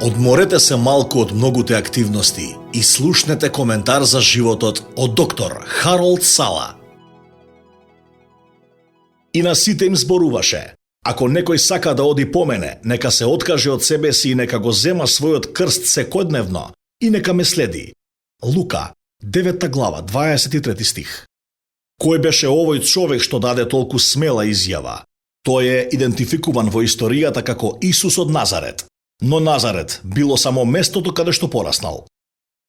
Одморете се малку од многуте активности и слушнете коментар за животот од доктор Харолд Сала. И на сите им зборуваше: ако некој сака да оди по мене, нека се откаже од себе си и нека го зема својот крст секојдневно и нека ме следи. Лука, 9 глава, 23 стих. Кој беше овој човек што даде толку смела изјава? Тој е идентификуван во историјата како Исус од Назарет. Но Назарет било само местото каде што пораснал.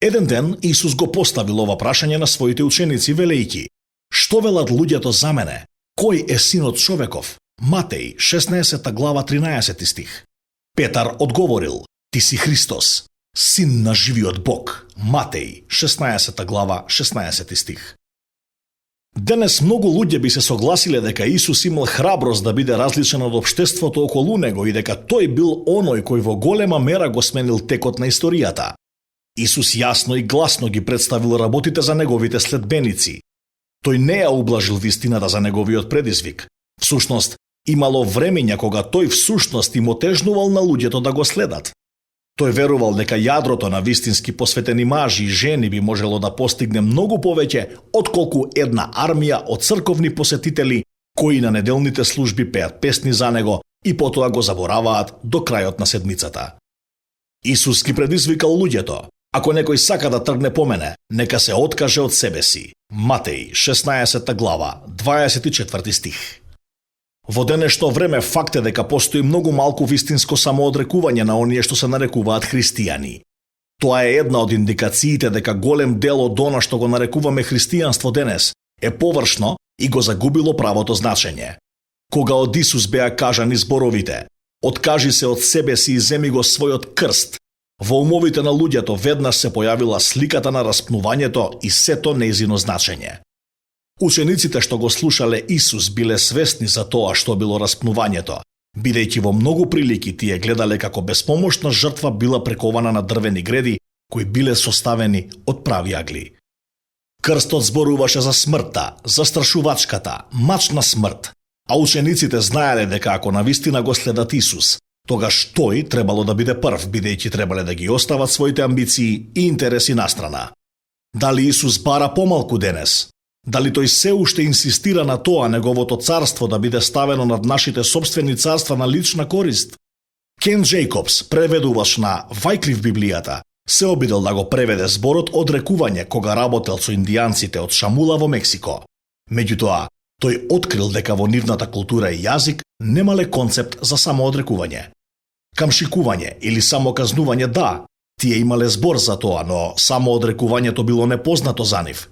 Еден ден Исус го поставил ова прашање на своите ученици велејќи: што велат луѓето за мене? Кој е синот човеков? Матеј, 16 глава, 13 стих. Петар одговорил: ти си Христос, син на живиот Бог. Матеј, 16 глава, 16 стих. Денес многу луѓе би се согласиле дека Исус имал храброст да биде различен од општеството околу него и дека тој бил оној кој во голема мера го сменил текот на историјата. Исус јасно и гласно ги представил работите за неговите следбеници. Тој не ја ублажил вистината за неговиот предизвик. Всушност, имало времења кога тој всушност им отежнувал на луѓето да го следат. Тој верувал дека јадрото на вистински посветени мажи и жени би можело да постигне многу повеќе отколку една армија од црковни посетители кои на неделните служби пеат песни за него и потоа го забораваат до крајот на седмицата. Исус ги предизвикал луѓето: ако некој сака да тргне по мене, нека се откаже од себе си. Матеј, 16 глава, 24 стих. Во денешно време факт е дека постои многу малку вистинско самоодрекување на оние што се нарекуваат христијани. Тоа е една од индикациите дека голем дел од она што го нарекуваме христијанство денес е површно и го загубило правото значење. Кога од Исус беа кажани зборовите: откажи се од себе си и земи го својот крст, во умовите на луѓето веднаш се појавила сликата на распнувањето и сето нејзино значење. Учениците што го слушале Исус биле свесни за тоа што било распнувањето, бидејќи во многу прилики тие гледале како безпомошна жртва била прекована на дрвени греди кои биле составени од прави агли. Крстот зборуваше за смртта, застрашувачката, мачна смрт, а учениците знаеле дека ако навистина го следат Исус, тогаш тој требало да биде прв, бидејќи требале да ги остават своите амбиции и интереси настрана. Дали Исус бара помалку денес? Дали тој се уште инсистира на тоа неговото царство да биде ставено над нашите собствени царства на лична корист? Кен Джейкобс, преведувач на Вајклиф Библијата, се обидел да го преведе зборот одрекување кога работел со индијанците од Шамула во Мексико. Меѓутоа, тој открил дека во нивната култура и јазик немале концепт за самоодрекување. Камшикување или самоказнување, да, тие имале збор за тоа, но самоодрекувањето било непознато за нив.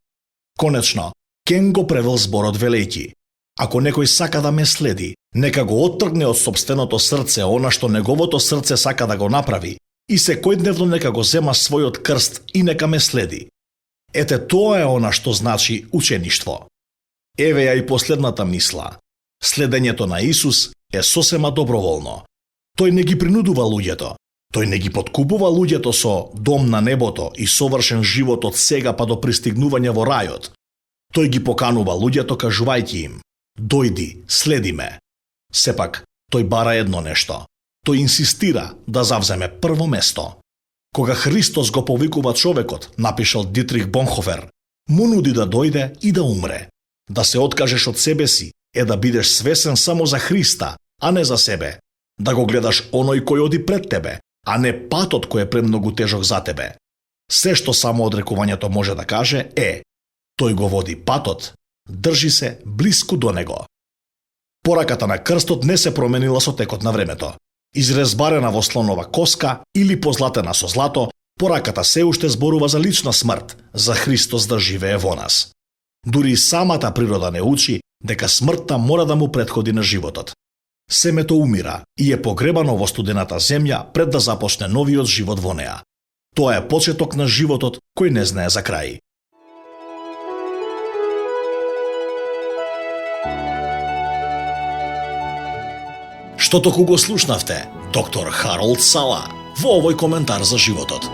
Конечно, Кен го превел зборот велејќи: ако некој сака да ме следи, нека го оттргне од сопственото срце она што неговото срце сака да го направи и секојдневно нека го зема својот крст и нека ме следи. Ете тоа е она што значи учеништво. Еве ја и последната мисла. Следењето на Исус е сосема доброволно. Тој не ги принудува луѓето. Тој не ги подкупува луѓето со дом на небото и совршен живот од сега па до пристигнување во рајот. Тој ги поканува луѓето кажувајќи им: дојди, следи ме. Сепак, тој бара едно нешто. Тој инсистира да завземе прво место. Кога Христос го повикува човекот, напишал Дитрих Бонхофер, му нуди да дојде и да умре. Да се откажеш од себе си е да бидеш свесен само за Христа, а не за себе. Да го гледаш оној кој оди пред тебе, а не патот кој е премногу тежок за тебе. Се што самоодрекувањето може да каже е: тој го води патот, држи се блиску до него. Пораката на крстот не се променила со текот на времето. Изрезбарена во слонова коска или позлатена со злато, пораката се уште зборува за лична смрт, за Христос да живее во нас. Дури самата природа не учи дека смртта мора да му претходи на животот. Семето умира и е погребано во студената земја пред да започне новиот живот во неа. Тоа е почеток на животот кој не знае за крај. Што току го слушнавте доктор Харолд Сала во овој коментар за животот.